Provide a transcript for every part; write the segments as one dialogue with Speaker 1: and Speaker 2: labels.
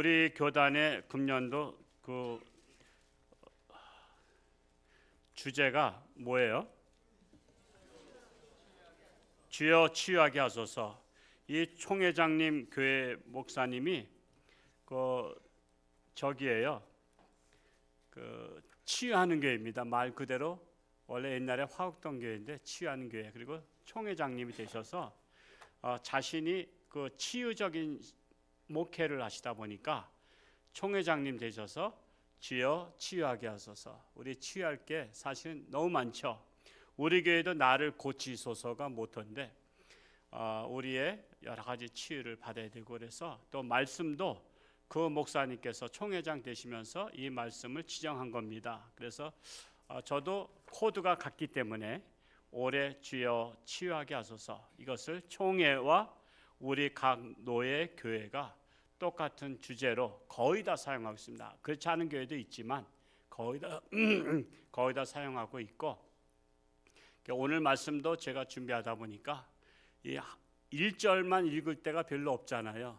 Speaker 1: 우리 교단의 금년도 그 주제가 뭐예요? 주여 치유하게 하소서. 이 총회장님 교회 목사님이 저기에요. 치유하는 교회입니다. 말 그대로 원래 옛날에 화곡동 교회인데 치유하는 교회. 그리고 총회장님이 되셔서 자신이 그 치유적인 목회를 하시다 보니까 총회장님 되셔서 주여 치유하게 하소서. 우리 치유할 게 사실은 너무 많죠. 우리 교회도 나를 고치소서가 모토인데 우리의 여러 가지 치유를 받아야 되고, 그래서 또 말씀도 그 목사님께서 총회장 되시면서 이 말씀을 지정한 겁니다. 그래서 저도 코드가 같기 때문에 올해 주여 치유하게 하소서, 이것을 총회와 우리 각 노예 교회가 똑같은 주제로 거의 다 사용하고 있습니다. 그렇지 않은 교회도 있지만 거의 다 사용하고 있고, 오늘 말씀도 제가 준비하다 보니까 이 1절만 읽을 때가 별로 없잖아요.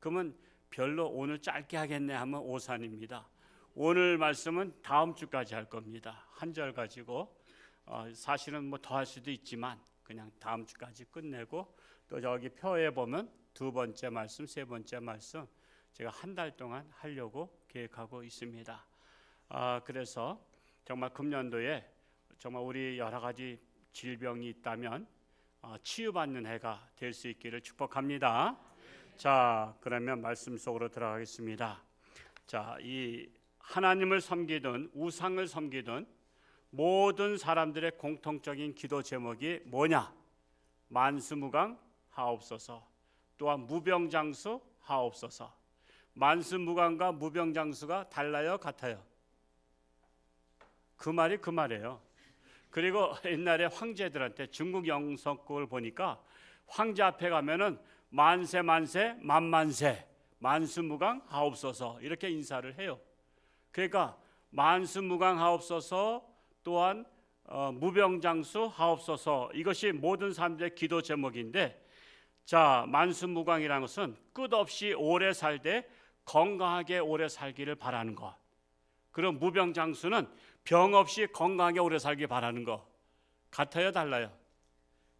Speaker 1: 그러면 별로 오늘 짧게 하겠네 하면 오산입니다. 오늘 말씀은 다음 주까지 할 겁니다. 한 절 가지고 사실은 뭐 더 할 수도 있지만 그냥 다음 주까지 끝내고, 또 저기 표에 보면 두 번째 말씀, 세 번째 말씀 제가 한 달 동안 하려고 계획하고 있습니다. 그래서 정말 금년도에 정말 우리 여러 가지 질병이 있다면 치유받는 해가 될 수 있기를 축복합니다. 자, 그러면 말씀 속으로 들어가겠습니다. 자, 이 하나님을 섬기든 우상을 섬기든 모든 사람들의 공통적인 기도 제목이 뭐냐? 만수무강 하옵소서. 또한 무병장수 하옵소서. 만수무강과 무병장수가 달라요, 같아요? 그 말이 그 말이에요. 그리고 옛날에 황제들한테 중국 영성국을 보니까 황제 앞에 가면은 만세 만세 만만세 만수무강 하옵소서 이렇게 인사를 해요. 그러니까 만수무강 하옵소서, 또한 무병장수 하옵소서, 이것이 모든 사람들의 기도 제목인데, 자, 만수무강이라는 것은 끝없이 오래 살되 건강하게 오래 살기를 바라는 것. 그리고 무병장수는 병 없이 건강하게 오래 살기 바라는 것. 같아요, 달라요?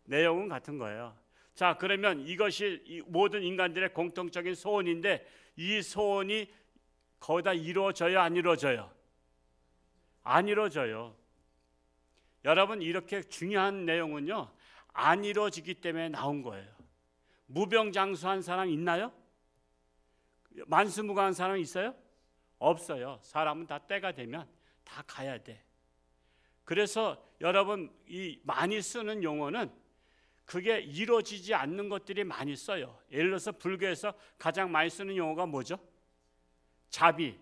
Speaker 1: 내용은 같은 거예요. 자, 그러면 이것이 모든 인간들의 공통적인 소원인데, 이 소원이 거의 다 이루어져요, 안 이루어져요? 안 이루어져요. 여러분, 이렇게 중요한 내용은요, 안 이루어지기 때문에 나온 거예요. 무병장수한 사람 있나요? 만수무강한 사람 있어요? 없어요. 사람은 다 때가 되면 다 가야 돼. 그래서 여러분, 이 많이 쓰는 용어는 그게 이루어지지 않는 것들이 많이 써요. 예를 들어서 불교에서 가장 많이 쓰는 용어가 뭐죠? 자비.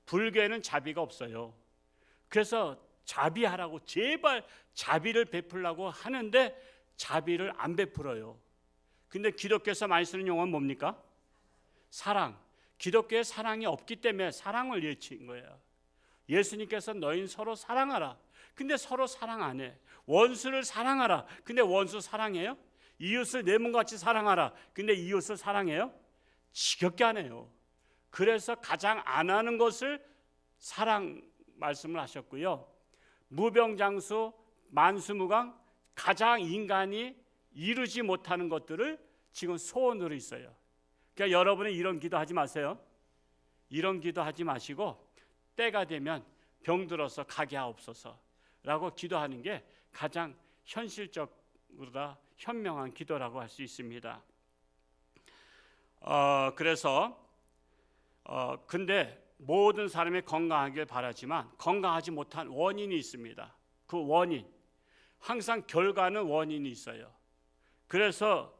Speaker 1: 불교에는 자비가 없어요. 그래서 자비하라고, 제발 자비를 베풀라고 하는데 자비를 안 베풀어요. 근데 기독교에서 많이 쓰는 용어는 뭡니까? 사랑. 기독교에 사랑이 없기 때문에 사랑을 외친 거예요. 예수님께서 너희는 서로 사랑하라. 근데 서로 사랑 안 해. 원수를 사랑하라. 근데 원수 사랑해요? 이웃을 내 몸같이 사랑하라. 근데 이웃을 사랑해요? 지겹게 안 해요. 그래서 가장 안 하는 것을 사랑 말씀을 하셨고요. 무병장수, 만수무강, 가장 인간이 이루지 못하는 것들을 지금 소원으로 있어요. 그러니까 여러분은 이런 기도하지 마세요. 이런 기도하지 마시고 때가 되면 병들어서 가게 하옵소서라고 기도하는 게 가장 현실적으로 현명한 기도라고 할 수 있습니다. 그래서 근데 모든 사람이 건강하길 바라지만 건강하지 못한 원인이 있습니다. 그 원인, 항상 결과는 원인이 있어요. 그래서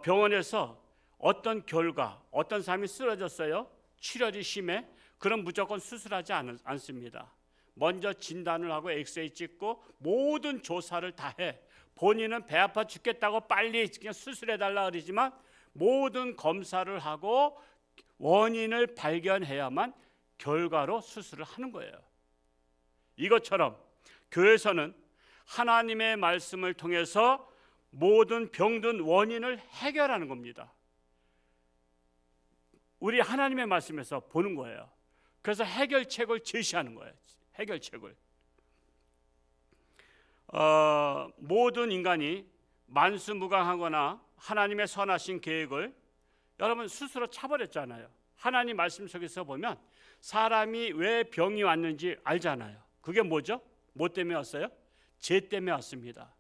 Speaker 1: 병원에서 어떤 결과, 어떤 사람이 쓰러졌어요, 출혈이 심해, 그럼 무조건 수술하지 않습니다. 먼저 진단을 하고 엑스레이 찍고 모든 조사를 다 해. 본인은 배 아파 죽겠다고 빨리 그냥 수술해달라 그러지만 모든 검사를 하고 원인을 발견해야만 결과로 수술을 하는 거예요. 이것처럼 교회에서는 하나님의 말씀을 통해서 모든 병든 원인을 해결하는 겁니다. 우리 하나님의 말씀에서 보는 거예요. 그래서 해결책을 제시하는 거예요. 해결책을. 모든 인간이 만수무강하거나 하나님의 선하신 계획을 여러분 스스로 차버렸잖아요. 하나님 말씀 속에서 보면 사람이 왜 병이 왔는지 알잖아요. 그게 뭐죠? 뭐 때문에 왔어요? 죄 때문에 왔습니다.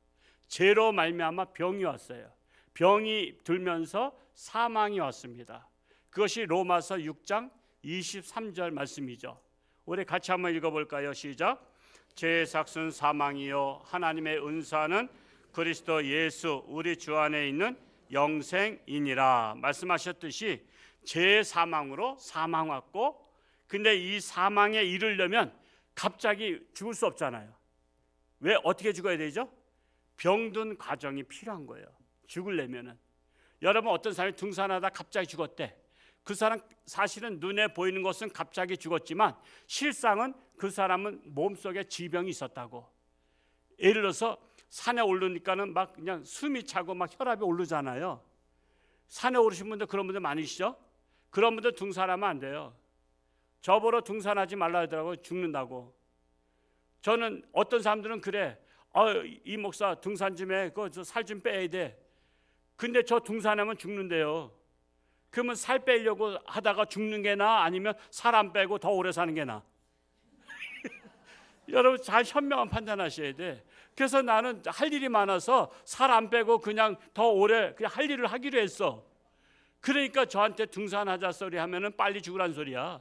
Speaker 1: 죄로 말미암아 병이 왔어요. 병이 들면서 사망이 왔습니다. 그것이 로마서 6장 23절 말씀이죠. 우리 같이 한번 읽어볼까요? 시작. 죄의 삭은 사망이요 하나님의 은사는 그리스도 예수 우리 주 안에 있는 영생이니라 말씀하셨듯이 죄의 사망으로 사망 왔고, 근데 이 사망에 이르려면 갑자기 죽을 수 없잖아요. 왜 어떻게 죽어야 되죠? 병든 과정이 필요한 거예요. 죽으려면은. 여러분 어떤 사람이 등산하다 갑자기 죽었대. 그 사람 사실은 눈에 보이는 것은 갑자기 죽었지만 실상은 그 사람은 몸속에 질병이 있었다고. 예를 들어서 산에 오르니까는 막 그냥 숨이 차고 막 혈압이 오르잖아요. 산에 오르신 분들 그런 분들 많으시죠? 그런 분들 등산하면 안 돼요. 저보러 등산하지 말라 하더라고요. 죽는다고. 저는 어떤 사람들은 그래. 이 목사 등산 좀 해. 살 좀 빼야 돼. 근데 저 등산하면 죽는데요. 그러면 살 빼려고 하다가 죽는 게 나아? 아니면 살 안 빼고 더 오래 사는 게 나아? 여러분 잘 현명한 판단하셔야 돼. 그래서 나는 할 일이 많아서 살 안 빼고 그냥 더 오래 그냥 할 일을 하기로 했어. 그러니까 저한테 등산하자 소리 하면은 빨리 죽으란 소리야.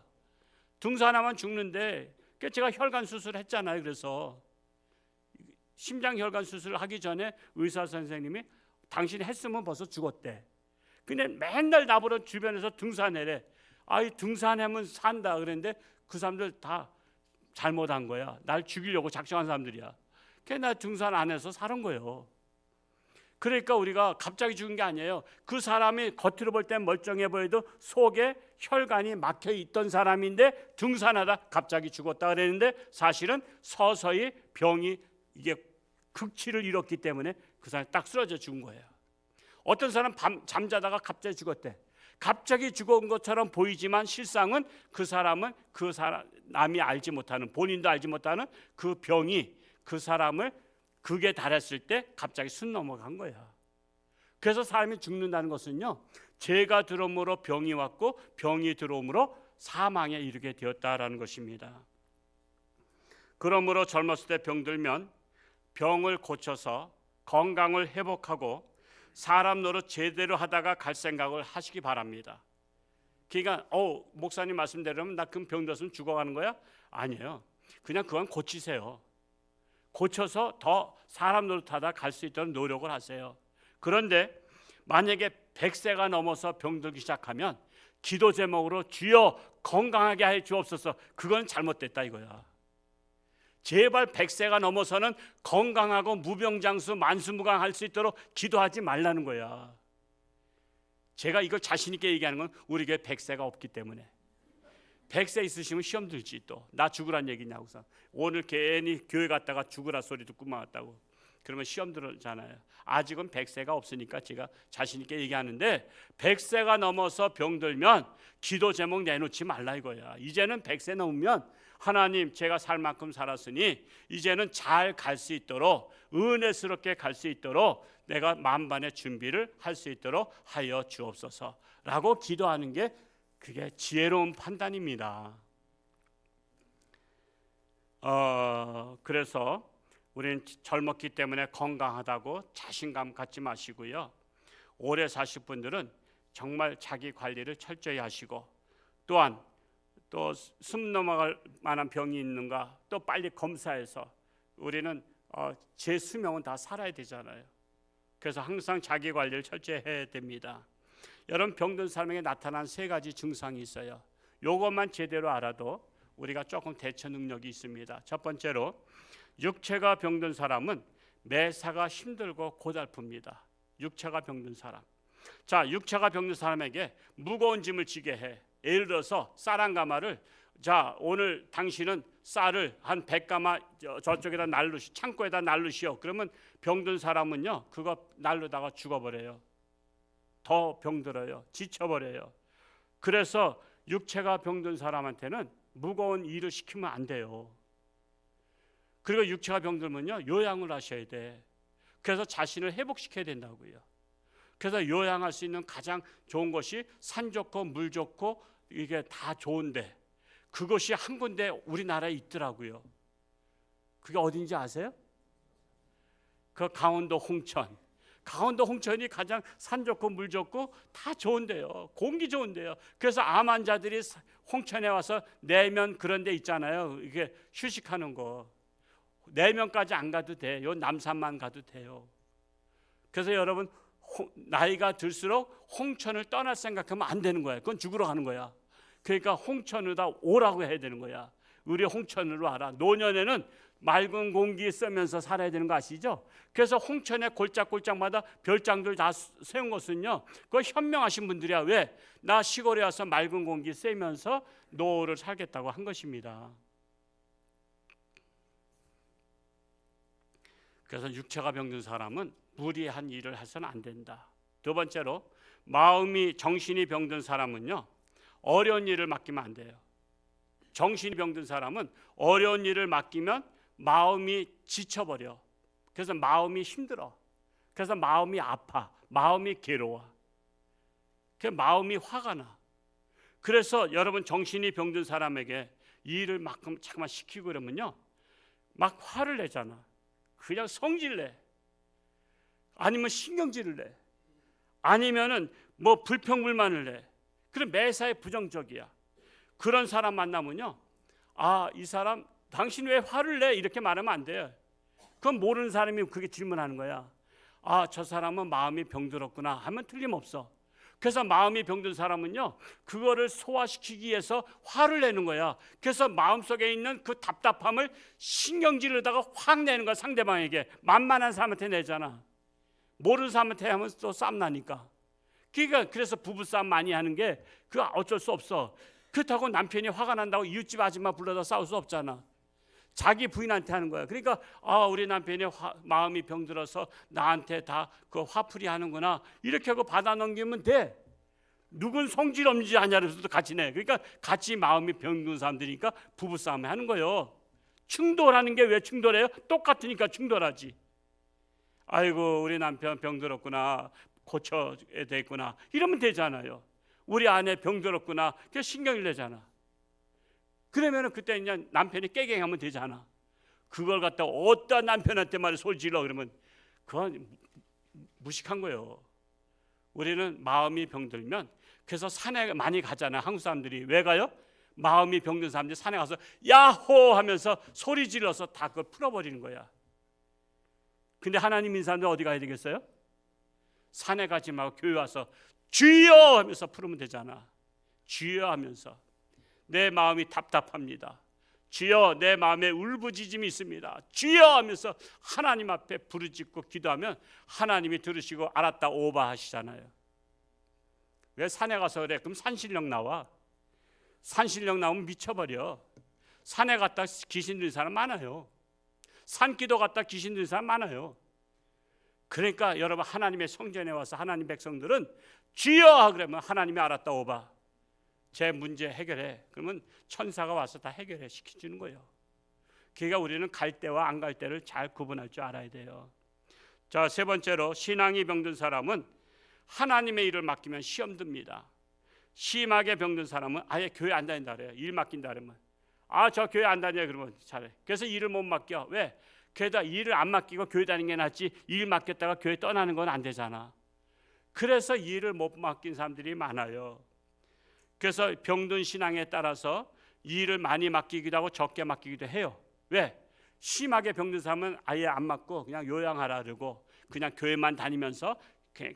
Speaker 1: 등산하면 죽는데 제가 혈관 수술했잖아요. 그래서 심장 혈관 수술을 하기 전에 의사 선생님이 당신이 했으면 벌써 죽었대. 근데 맨날 나보러 주변에서 등산해래. 이 등산하면 산다 그랬는데 그 사람들 다 잘못한 거야. 날 죽이려고 작정한 사람들이야. 그래서 나 등산 안 해서 살은 거예요. 그러니까 우리가 갑자기 죽은 게 아니에요. 그 사람이 겉으로 볼 땐 멀쩡해 보여도 속에 혈관이 막혀 있던 사람인데 등산하다 갑자기 죽었다 그랬는데 사실은 서서히 병이 이게 극치를 이뤘기 때문에 그 사람이 딱 쓰러져 죽은 거예요. 어떤 사람 잠자다가 갑자기 죽었대. 갑자기 죽은 것처럼 보이지만 실상은 그 사람은 남이 알지 못하는, 본인도 알지 못하는 그 병이 그 사람을 극에 달했을 때 갑자기 순 넘어간 거야. 그래서 사람이 죽는다는 것은요, 죄가 들어옴으로 병이 왔고 병이 들어옴으로 사망에 이르게 되었다라는 것입니다. 그러므로 젊었을 때 병들면 병을 고쳐서 건강을 회복하고 사람 노릇 제대로 하다가 갈 생각을 하시기 바랍니다. 그러니까 목사님 말씀대로면 나 그럼 병들었으면 죽어가는 거야? 아니에요. 그냥 그건 고치세요. 고쳐서 더 사람 노릇하다 갈 수 있도록 노력을 하세요. 그런데 만약에 100세가 넘어서 병들기 시작하면 기도 제목으로 주여 건강하게 해 주옵소서, 그건 잘못됐다 이거야. 제발 100세가 넘어서는 건강하고 무병장수 만수무강할 수 있도록 기도하지 말라는 거야. 제가 이걸 자신 있게 얘기하는 건 우리 교회 100세가 없기 때문에. 100세 있으시면 시험 들지. 또 나 죽으란 얘기냐고서 오늘 괜히 교회 갔다가 죽으라 소리 듣고만 왔다고 그러면 시험 들잖아요. 아직은 100세가 없으니까 제가 자신 있게 얘기하는데 100세가 넘어서 병들면 기도 제목 내놓지 말라 이거야. 이제는 100세 넘으면 하나님 제가 살 만큼 살았으니 이제는 잘 갈 수 있도록, 은혜스럽게 갈 수 있도록 내가 만반의 준비를 할 수 있도록 하여 주옵소서라고 기도하는 게 그게 지혜로운 판단입니다. 그래서 우리는 젊었기 때문에 건강하다고 자신감 갖지 마시고요. 오래 사실 분들은 정말 자기 관리를 철저히 하시고, 또한 또 숨 넘어갈 만한 병이 있는가 또 빨리 검사해서, 우리는 제 수명은 다 살아야 되잖아요. 그래서 항상 자기 관리를 철저히 해야 됩니다. 여러분 병든 사람에게 나타난 세 가지 증상이 있어요. 이것만 제대로 알아도 우리가 조금 대처 능력이 있습니다. 첫 번째로 육체가 병든 사람은 매사가 힘들고 고달픕니다. 육체가 병든 사람. 자, 육체가 병든 사람에게 무거운 짐을 지게 해. 예를 들어서 쌀 한 가마를, 자 오늘 당신은 쌀을 한 100가마 저쪽에다 날르시, 창고에다 날르시오. 그러면 병든 사람은요 그거 날르다가 죽어버려요. 더 병들어요. 지쳐버려요. 그래서 육체가 병든 사람한테는 무거운 일을 시키면 안 돼요. 그리고 육체가 병들면요, 요양을 하셔야 돼. 그래서 자신을 회복시켜야 된다고요. 그래서 요양할 수 있는 가장 좋은 것이 산 좋고 물 좋고 이게 다 좋은데, 그것이 한 군데 우리나라에 있더라고요. 그게 어딘지 아세요? 그 강원도 홍천. 강원도 홍천이 가장 산 좋고 물 좋고 다 좋은데요. 공기 좋은데요. 그래서 암 환자들이 홍천에 와서 내면 그런 데 있잖아요. 이게 휴식하는 거. 내면까지 안 가도 돼. 요 남산만 가도 돼요. 그래서 여러분, 나이가 들수록 홍천을 떠날 생각하면 안 되는 거야. 그건 죽으러 가는 거야. 그러니까 홍천으로 오라고 해야 되는 거야. 우리 홍천으로 와라. 노년에는 맑은 공기 쐬면서 살아야 되는 거 아시죠? 그래서 홍천의 골짝골짝마다 별장들 다 세운 것은요, 그거 현명하신 분들이야. 왜? 나 시골에 와서 맑은 공기 쐬면서 노후를 살겠다고 한 것입니다. 그래서 육체가 병든 사람은 무리한 일을 해서는 안 된다. 두 번째로, 마음이 정신이 병든 사람은요, 어려운 일을 맡기면 안 돼요. 정신이 병든 사람은 어려운 일을 맡기면 마음이 지쳐버려. 그래서 마음이 힘들어. 그래서 마음이 아파. 마음이 괴로워. 그래서 마음이 화가 나. 그래서 여러분, 정신이 병든 사람에게 일을 막 잠깐만 시키고 그러면요, 막 화를 내잖아. 그냥 성질 내. 아니면 신경질을 내. 아니면은 뭐 불평불만을 내. 그럼 매사에 부정적이야. 그런 사람 만나면요, 아, 이 사람 당신 왜 화를 내? 이렇게 말하면 안 돼요. 그건 모르는 사람이 그렇게 질문하는 거야. 아, 저 사람은 마음이 병들었구나 하면 틀림없어. 그래서 마음이 병든 사람은요, 그거를 소화시키기 위해서 화를 내는 거야. 그래서 마음속에 있는 그 답답함을 신경질로다가 확 내는 거야. 상대방에게. 만만한 사람한테 내잖아. 모르는 사람한테 하면 또 싸움 나니까. 그러니까 그래서 부부싸움 많이 하는 게 그거 어쩔 수 없어. 그렇다고 남편이 화가 난다고 이웃집 아줌마 불러다 싸울 수 없잖아. 자기 부인한테 하는 거야. 그러니까 아, 우리 남편이 마음이 병들어서 나한테 다 그 화풀이 하는구나, 이렇게 하고 받아 넘기면 돼. 누군 성질 없는지 아냐면서도 같이 내. 그러니까 같이 마음이 병든 사람들이니까 부부싸움 하는 거예요. 충돌하는 게 왜 충돌해요? 똑같으니까 충돌하지. 아이고, 우리 남편 병들었구나, 고쳐야 되겠구나, 이러면 되잖아요. 우리 아내 병들었구나, 그래서 신경을 내잖아. 그러면은 그때 그냥 남편이 깨갱하면 되잖아. 그걸 갖다 어떤 남편한테 말을 솔질러 그러면 그건 무식한 거예요. 우리는 마음이 병들면, 그래서 산에 많이 가잖아. 한국 사람들이 왜 가요? 마음이 병든 사람들이 산에 가서 야호 하면서 소리 질러서 다 그걸 풀어버리는 거야. 근데 하나님 있는 사람들 어디 가야 되겠어요? 산에 가지 말고 교회 와서 주여 하면서 풀으면 되잖아. 주여 하면서, 내 마음이 답답합니다, 주여 내 마음에 울부짖음이 있습니다, 주여 하면서 하나님 앞에 부르짖고 기도하면 하나님이 들으시고 알았다 오바 하시잖아요. 왜 산에 가서 그래? 그럼 산신령 나와. 산신령 나오면 미쳐버려. 산에 갔다 귀신 들린 사람 많아요. 산기도 갔다 귀신 들린 사람 많아요. 그러니까 여러분, 하나님의 성전에 와서 하나님 백성들은 주여 그러면 하나님이 알았다 오바, 제 문제 해결해. 그러면 천사가 와서 다 해결해 시켜주는 거예요. 그러니까 우리는 갈 때와 안 갈 때를 잘 구분할 줄 알아야 돼요. 자, 세 번째로, 신앙이 병든 사람은 하나님의 일을 맡기면 시험 듭니다. 심하게 병든 사람은 아예 교회 안 다닌다 그래요. 일 맡긴다 그러면 아, 저 교회 안 다녀요 그러면 잘해. 그래서 일을 못 맡겨. 왜? 게다가 일을 안 맡기고 교회 다니는 게 낫지, 일 맡겼다가 교회 떠나는 건 안 되잖아. 그래서 일을 못 맡긴 사람들이 많아요. 그래서 병든 신앙에 따라서 일을 많이 맡기기도 하고 적게 맡기기도 해요. 왜? 심하게 병든 사람은 아예 안 맡고 그냥 요양하라 그러고 그냥 교회만 다니면서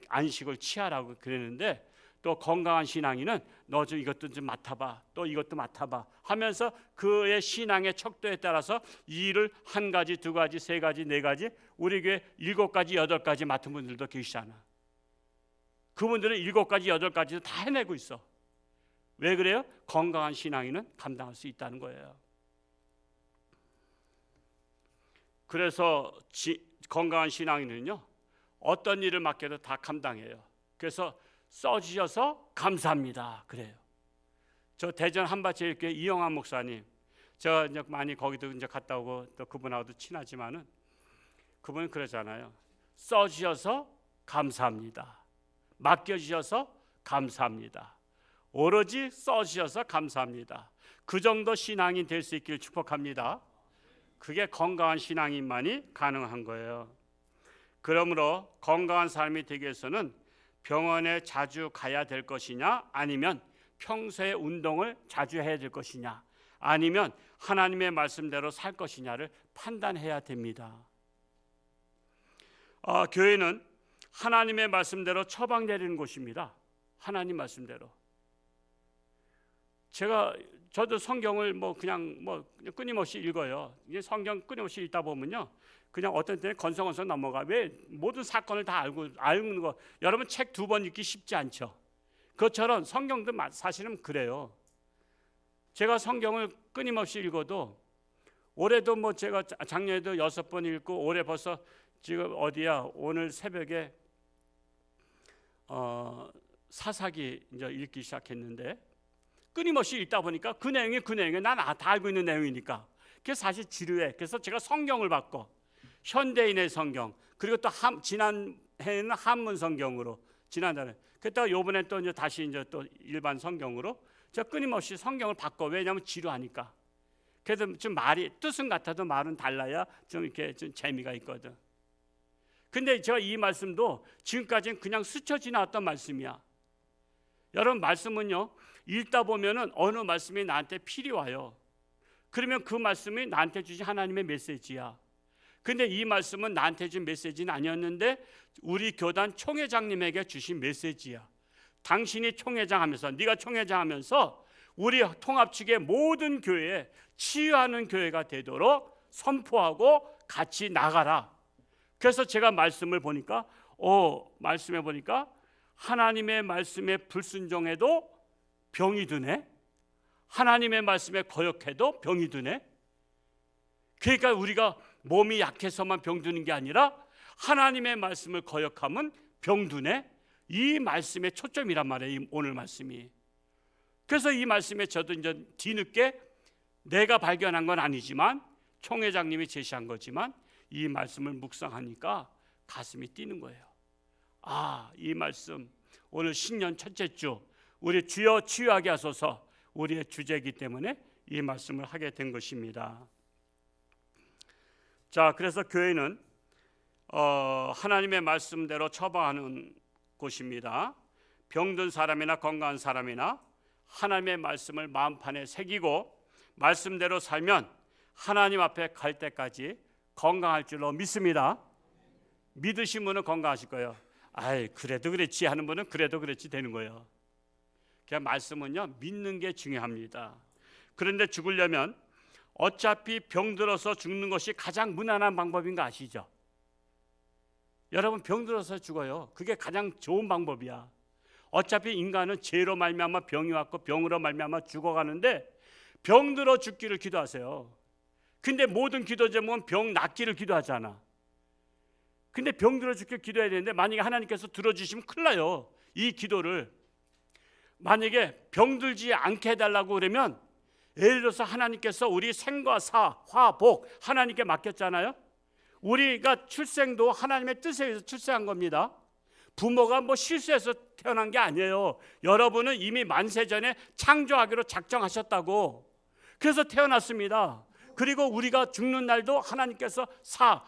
Speaker 1: 안식을 취하라고 그러는데, 또 건강한 신앙인은 너 좀 이것도 좀 맡아봐, 또 이것도 맡아봐 하면서 그의 신앙의 척도에 따라서 일을 한 가지, 두 가지, 세 가지, 네 가지, 우리 교회 7가지, 8가지 맡은 분들도 계시잖아. 그분들은 7가지, 8가지도 다 해내고 있어. 왜 그래요? 건강한 신앙인은 감당할 수 있다는 거예요. 그래서 건강한 신앙인은요, 어떤 일을 맡겨도 다 감당해요. 그래서 써주셔서 감사합니다 그래요. 저 대전 한밭제일교회 이영환 목사님, 제가 이제 많이 거기도 이제 갔다 오고 또 그분하고도 친하지만은 그분은 그러잖아요. 써주셔서 감사합니다. 맡겨주셔서 감사합니다. 오로지 써주셔서 감사합니다. 그 정도 신앙이 될 수 있기를 축복합니다. 그게 건강한 신앙인만이 가능한 거예요. 그러므로 건강한 삶이 되기 위해서는 병원에 자주 가야 될 것이냐, 아니면 평소에 운동을 자주 해야 될 것이냐, 아니면 하나님의 말씀대로 살 것이냐를 판단해야 됩니다. 교회는 하나님의 말씀대로 처방 내리는 곳입니다. 하나님 말씀대로. 저도 성경을 그냥 끊임없이 읽어요. 이게 성경 끊임없이 읽다 보면요, 그냥 어떤 때는 건성건성 넘어가. 왜 모든 사건을 다 알는 거. 여러분 책 2번 읽기 쉽지 않죠. 그것처럼 성경도 사실은 그래요. 제가 성경을 끊임없이 읽어도 올해도 제가 작년에도 6번 읽고 올해 벌써 지금 오늘 새벽에 사사기 이제 읽기 시작했는데 끊임없이 읽다 보니까 그 내용이 난 다 알고 있는 내용이니까 그게 사실 지루해. 그래서 제가 성경을 바꿔 현대인의 성경, 그리고 또 지난해에는 한문 성경으로, 지난달에 그랬다가 요번에 또 이제 다시 이제 또 일반 성경으로 제가 끊임없이 성경을 바꿔. 왜냐하면 지루하니까. 그래도 좀 말이 뜻은 같아도 말은 달라야 좀 이렇게 좀 재미가 있거든. 근데 제가 이 말씀도 지금까지는 그냥 스쳐 지나왔던 말씀이야. 여러분, 말씀은요, 읽다 보면은 어느 말씀이 나한테 필요해요. 그러면 그 말씀이 나한테 주신 하나님의 메시지야. 근데 이 말씀은 나한테 준 메시지는 아니었는데 우리 교단 총회장님에게 주신 메시지야. 당신이 총회장 하면서, 네가 총회장 하면서 우리 통합 측의 모든 교회에 치유하는 교회가 되도록 선포하고 같이 나가라. 그래서 제가 말씀을 보니까 말씀해 보니까 하나님의 말씀에 불순종해도 병이 드네. 하나님의 말씀에 거역해도 병이 드네. 그러니까 우리가 몸이 약해서만 병드는 게 아니라 하나님의 말씀을 거역하면 병드네. 이 말씀의 초점이란 말이에요, 오늘 말씀이. 그래서 이 말씀에 저도 이제 뒤늦게 내가 발견한 건 아니지만 총회장님이 제시한 거지만 이 말씀을 묵상하니까 가슴이 뛰는 거예요. 이 말씀 오늘 신년 첫째 주 우리 주여 치유하게 하소서 우리의 주제이기 때문에 이 말씀을 하게 된 것입니다. 자, 그래서 교회는 하나님의 말씀대로 처방하는 곳입니다. 병든 사람이나 건강한 사람이나 하나님의 말씀을 마음판에 새기고 말씀대로 살면 하나님 앞에 갈 때까지 건강할 줄로 믿습니다. 믿으신 분은 건강하실 거예요. 그래도 그렇지 하는 분은 그래도 그렇지 되는 거예요. 그냥 말씀은요, 믿는 게 중요합니다. 그런데 죽으려면 어차피 병들어서 죽는 것이 가장 무난한 방법인 거 아시죠? 여러분, 병들어서 죽어요. 그게 가장 좋은 방법이야. 어차피 인간은 죄로 말미암아 병이 왔고 병으로 말미암아 죽어가는데 병들어 죽기를 기도하세요. 근데 모든 기도 제목은 병 낫기를 기도하잖아. 근데 병들어 죽기를 기도해야 되는데 만약에 하나님께서 들어주시면 큰일 나요. 이 기도를 만약에 병들지 않게 해달라고 그러면, 예를 들어서 하나님께서 우리 생과 사, 화, 복 하나님께 맡겼잖아요. 우리가 출생도 하나님의 뜻에 의해서 출생한 겁니다. 부모가 실수해서 태어난 게 아니에요. 여러분은 이미 만세 전에 창조하기로 작정하셨다고. 그래서 태어났습니다. 그리고 우리가 죽는 날도 하나님께서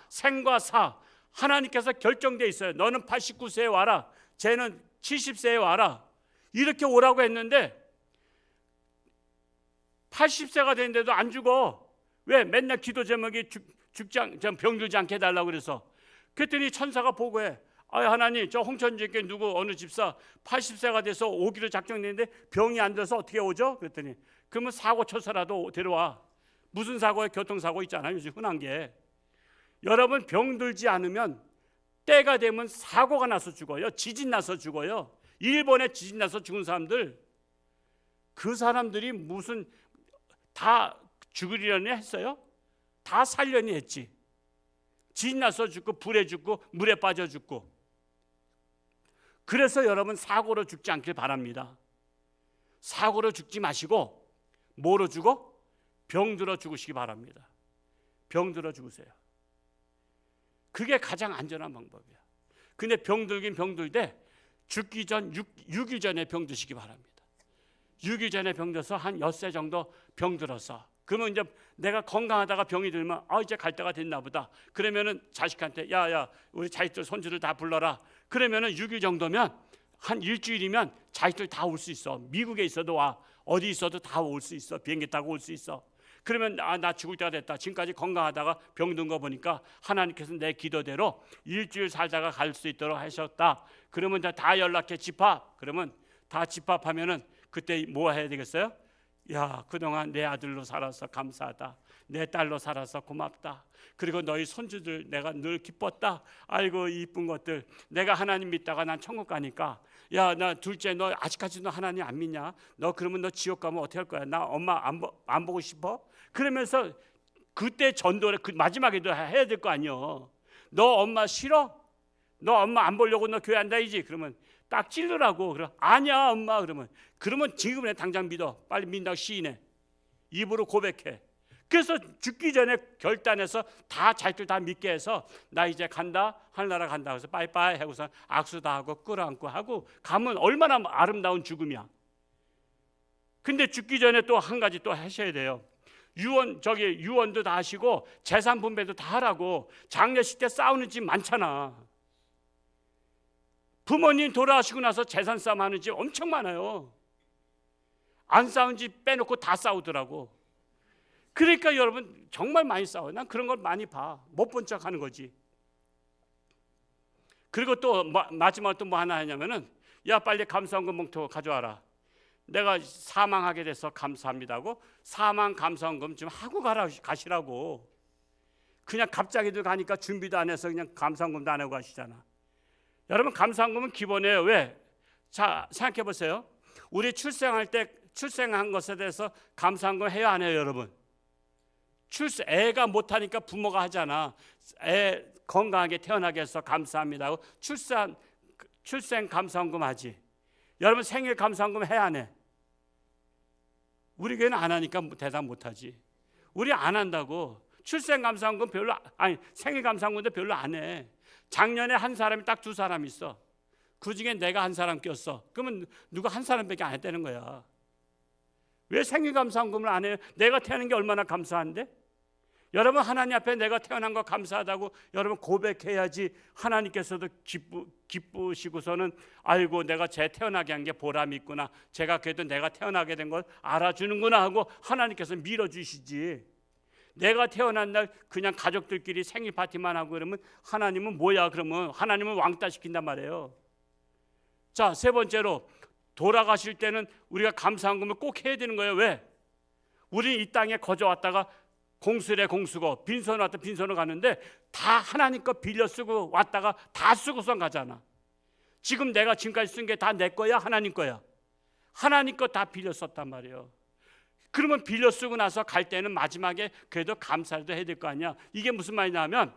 Speaker 1: 생과 사 하나님께서 결정돼 있어요. 너는 89세에 와라, 쟤는 70세에 와라, 이렇게 오라고 했는데 80세가 됐는데도 안 죽어. 왜? 맨날 기도 제목이 병들지 않게 해달라고 그래서. 그랬더니 천사가 보고해. 하나님, 저 홍천지께 누구 어느 집사 80세가 돼서 오기로 작정됐는데 병이 안 들어서 어떻게 오죠? 그랬더니 그러면 사고 쳐서라도 데려와. 무슨 사고에? 교통사고 있잖아요, 요즘 흔한 게. 여러분, 병들지 않으면 때가 되면 사고가 나서 죽어요. 지진 나서 죽어요. 일본에 지진 나서 죽은 사람들, 그 사람들이 무슨 다 죽으려니 했어요? 다 살려니 했지. 지진 나서 죽고 불에 죽고 물에 빠져 죽고. 그래서 여러분, 사고로 죽지 않길 바랍니다. 사고로 죽지 마시고 뭐로 죽어? 병들어 죽으시기 바랍니다. 병들어 죽으세요. 그게 가장 안전한 방법이야. 근데 병들긴 병들되 죽기 전 6일 전에 병드시기 바랍니다. 6일 전에 병들어서 한 엿새 정도 병들어서, 그러면 이제 내가 건강하다가 병이 들면 이제 갈 때가 됐나 보다. 그러면은 자식한테 야야 우리 자식들 손주들 다 불러라. 그러면은 6일 정도면 한 일주일이면 자식들 다 올 수 있어. 미국에 있어도 와. 어디 있어도 다 올 수 있어. 비행기 타고 올 수 있어. 그러면 나 죽을 때가 됐다. 지금까지 건강하다가 병든 거 보니까 하나님께서 내 기도대로 일주일 살다가 갈 수 있도록 하셨다. 그러면 다 연락해 집합. 그러면 다 집합하면은 그때 뭐 해야 되겠어요? 야, 그동안 내 아들로 살아서 감사하다. 내 딸로 살아서 고맙다. 그리고 너희 손주들 내가 늘 기뻤다. 아이고 이쁜 것들. 내가 하나님 믿다가 난 천국 가니까 야, 나 둘째 너 아직까지도 하나님 안 믿냐? 너 그러면 너 지옥 가면 어떻게 할 거야? 나 엄마 안 보고 싶어? 그러면서 그때 전도를 마지막에도 해야 될 거 아니요. 너 엄마 싫어? 너 엄마 안 보려고 너 교회 안 다니지? 그러면 딱 찔르라고. 그럼 아니야 엄마. 그러면 지금에 당장 믿어. 빨리 믿는다고 시인해. 입으로 고백해. 그래서 죽기 전에 결단해서 다 자기들 다 믿게 해서 나 이제 간다, 하늘나라 간다. 그래서 빠이빠이 하고서 악수 다 하고 끌어안고 하고 가면 얼마나 아름다운 죽음이야. 근데 죽기 전에 또 한 가지 또 하셔야 돼요. 유언도 다 하시고 재산 분배도 다 하라고. 장례식 때 싸우는 집 많잖아. 부모님 돌아가시고 나서 재산 싸움 하는 집 엄청 많아요. 안 싸운 집 빼놓고 다 싸우더라고. 그러니까 여러분 정말 많이 싸워요. 난 그런 걸 많이 봐. 못 본 척 하는 거지. 그리고 또 마지막으로 또 뭐 하나 하냐면은 야 빨리 감사원금 봉투 가져와라. 내가 사망하게 돼서 감사합니다고 사망 감사원금 좀 하고 가시라고. 그냥 갑자기들 가니까 준비도 안 해서 그냥 감사원금도 안 하고 가시잖아. 여러분 감사원금은 기본이에요. 왜? 자 생각해 보세요. 우리 출생할 때 출생한 것에 대해서 감사원금 해야 안 해요, 여러분? 애가 못하니까 부모가 하잖아. 애 건강하게 태어나게 해서 감사합니다 하고 출생 감사원금 하지. 여러분 생일 감사원금 해야 안 해? 우리 교회는 안 하니까 대답 못하지. 우리 안 한다고. 출생 감사원금 생일 감사원금도 별로 안 해. 작년에 한 사람이 딱 2사람 있어. 그중에 내가 한 사람 꼈어. 그러면 누가 한 사람밖에 안 했다는 거야. 왜 생일 감사원금을 안 해요? 내가 태어난 게 얼마나 감사한데? 여러분 하나님 앞에 내가 태어난 거 감사하다고 여러분 고백해야지. 하나님께서도 기쁘시고서는 아이고 내가 쟤 태어나게 한 게 보람이 있구나. 제가 그래도 내가 태어나게 된 걸 알아주는구나 하고 하나님께서 밀어주시지. 내가 태어난 날 그냥 가족들끼리 생일 파티만 하고 그러면 하나님은 뭐야? 그러면 하나님은 왕따 시킨단 말이에요. 자, 3번째로 돌아가실 때는 우리가 감사원금을 꼭 해야 되는 거예요. 왜? 우리 이 땅에 거저 왔다가 공수래 공수고 빈손으로 왔다 빈손으로 가는데 다 하나님 거 빌려 쓰고 왔다가 다 쓰고선 가잖아. 지금 내가 지금까지 쓴 게 다 내 거야? 하나님 거야? 하나님 거 다 빌려 썼단 말이에요. 그러면 빌려 쓰고 나서 갈 때는 마지막에 그래도 감사도 해야 될 거 아니야. 이게 무슨 말이냐면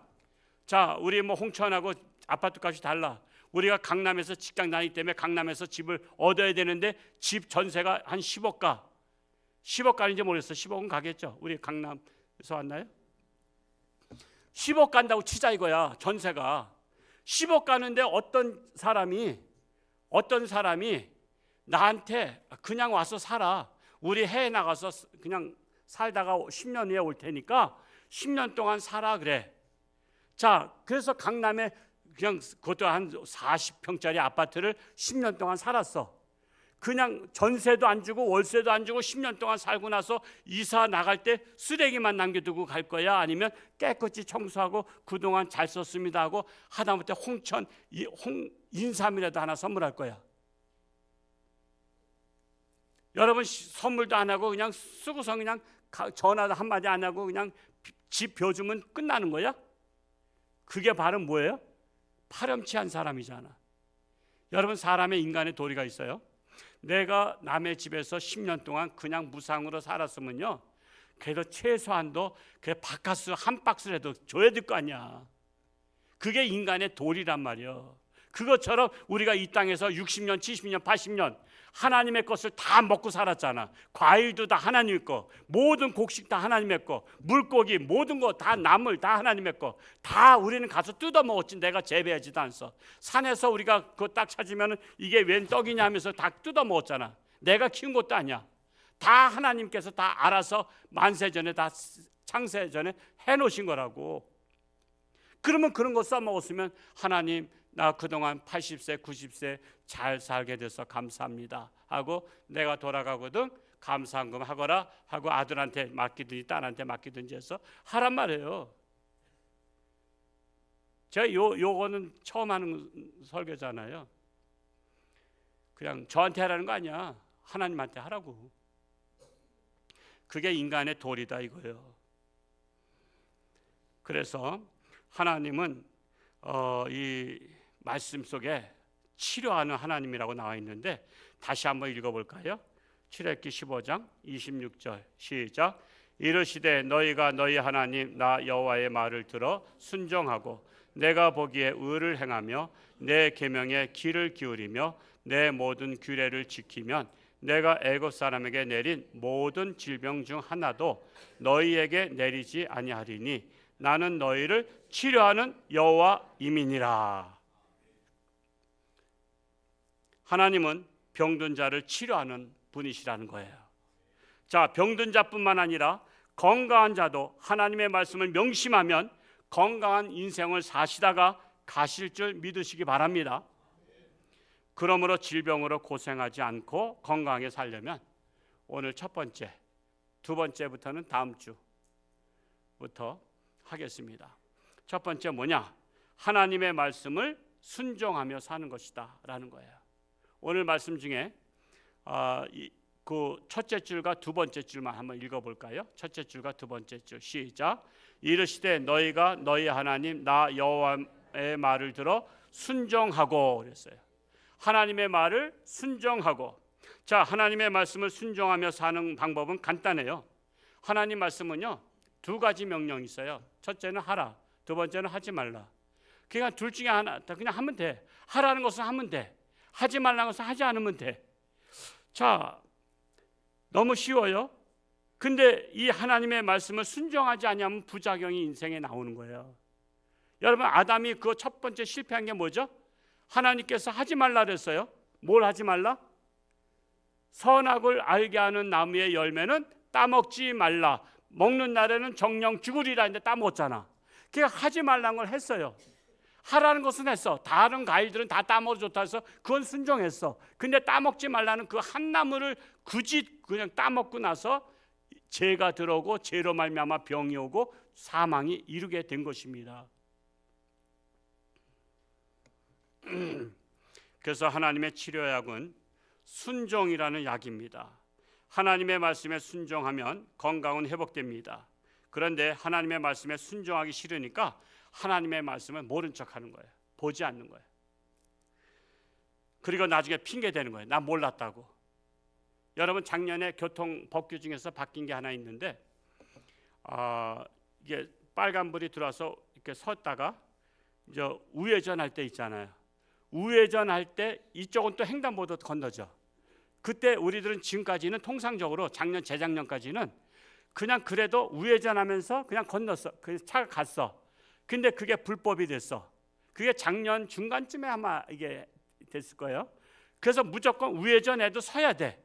Speaker 1: 자 우리 뭐 홍천하고 아파트 값이 달라. 우리가 강남에서 직장 다니기 때문에 강남에서 집을 얻어야 되는데 집 전세가 한 10억 가. 10억 가는지 모르겠어. 10억은 가겠죠. 우리 강남에서 왔나요? 10억 간다고 치자 이거야. 전세가 10억 가는데 어떤 사람이 나한테 그냥 와서 살아. 우리 해외 나가서 그냥 살다가 10년 후에 올 테니까 10년 동안 살아 그래. 자, 그래서 강남에 그냥 그것도 한 40평짜리 아파트를 10년 동안 살았어. 그냥 전세도 안 주고 월세도 안 주고 10년 동안 살고 나서 이사 나갈 때 쓰레기만 남겨두고 갈 거야? 아니면 깨끗이 청소하고 그동안 잘 썼습니다 하고 하다못해 홍천 인삼이라도 하나 선물할 거야? 여러분 선물도 안 하고 그냥 쓰고서 그냥 전화도 한마디 안 하고 그냥 집 벼주면 끝나는 거야? 그게 바로 뭐예요? 파렴치한 사람이잖아. 여러분 사람의 인간의 도리가 있어요. 내가 남의 집에서 10년 동안 그냥 무상으로 살았으면요 그래도 최소한도 그 바카스 한 박스라도 줘야 될 거 아니야. 그게 인간의 도리란 말이야. 그것처럼 우리가 이 땅에서 60년, 70년, 80년 하나님의 것을 다 먹고 살았잖아. 과일도 다 하나님의 거, 모든 곡식 다 하나님의 거, 물고기 모든 거 다 나물 다 하나님의 거, 다 우리는 가서 뜯어 먹었지. 내가 재배하지도 않았어. 산에서 우리가 그거 딱 찾으면 이게 웬 떡이냐 하면서 다 뜯어 먹었잖아. 내가 키운 것도 아니야. 다 하나님께서 다 알아서 만세전에 다 창세전에 해놓으신 거라고. 그러면 그런 거 써먹었으면 하나님 나 그동안 80세 90세 잘 살게 돼서 감사합니다 하고 내가 돌아가거든 감사한금 하거라 하고 아들한테 맡기든지 딸한테 맡기든지 해서 하란 말이에요. 제가 요거는 처음 하는 설교잖아요. 그냥 저한테 하라는 거 아니야. 하나님한테 하라고. 그게 인간의 도리다 이거예요. 그래서 하나님은 이 말씀 속에 치료하는 하나님이라고 나와 있는데 다시 한번 읽어볼까요? 출애굽기 15장 26절 시작. 이르시되 너희가 너희 하나님 나 여호와의 말을 들어 순종하고 내가 보기에 의를 행하며 내 계명에 귀를 기울이며 내 모든 규례를 지키면 내가 애굽 사람에게 내린 모든 질병 중 하나도 너희에게 내리지 아니하리니 나는 너희를 치료하는 여호와임이니라. 하나님은 병든 자를 치료하는 분이시라는 거예요. 자, 병든 자뿐만 아니라 건강한 자도 하나님의 말씀을 명심하면 건강한 인생을 사시다가 가실 줄 믿으시기 바랍니다. 그러므로 질병으로 고생하지 않고 건강하게 살려면 오늘 첫 번째, 두 번째부터는 다음 주부터 하겠습니다. 첫 번째 뭐냐? 하나님의 말씀을 순종하며 사는 것이다 라는 거예요. 오늘 말씀 중에 그 첫째 줄과 두 번째 줄만 한번 읽어볼까요? 첫째 줄과 두 번째 줄 시작. 이르시되 너희가 너희 하나님 나 여호와의 말을 들어 순종하고 그랬어요. 하나님의 말을 순종하고. 자, 하나님의 말씀을 순종하며 사는 방법은 간단해요. 하나님 말씀은요 두 가지 명령이 있어요. 첫째는 하라, 두 번째는 하지 말라. 그러니까 둘 중에 하나 그냥 하면 돼. 하라는 것은 하면 돼. 하지 말라는 것은 하지 않으면 돼. 자, 너무 쉬워요. 근데 이 하나님의 말씀을 순종하지 않으면 부작용이 인생에 나오는 거예요. 여러분, 아담이 그 첫 번째 실패한 게 뭐죠? 하나님께서 하지 말라 그랬어요. 뭘 하지 말라? 선악을 알게 하는 나무의 열매는 따먹지 말라. 먹는 날에는 정령 죽으리라 했는데 따먹었잖아. 그러니까 하지 말라는 걸 했어요. 하라는 것은 했어. 다른 과일들은 다 따먹어 좋다 해서 그건 순종했어. 근데 따먹지 말라는 그 한 나무를 굳이 그냥 따먹고 나서 죄가 들어오고 죄로 말미암아 병이 오고 사망이 이르게 된 것입니다. 그래서 하나님의 치료약은 순종이라는 약입니다. 하나님의 말씀에 순종하면 건강은 회복됩니다. 그런데 하나님의 말씀에 순종하기 싫으니까 하나님의 말씀을 모른 척하는 거예요. 보지 않는 거예요. 그리고 나중에 핑계 대는 거예요. 나 몰랐다고. 여러분, 작년에 교통 법규 중에서 바뀐 게 하나 있는데 이게 빨간불이 들어와서 이렇게 섰다가 이제 우회전할 때 있잖아요. 우회전할 때 이쪽은 또 횡단보도 건너죠. 그때 우리들은 지금까지는 통상적으로 작년 재작년까지는 그냥 그래도 우회전하면서 그냥 건넜어. 그래서 차가 갔어. 근데 그게 불법이 됐어. 그게 작년 중간쯤에 아마 이게 됐을 거예요. 그래서 무조건 우회전해도 서야 돼.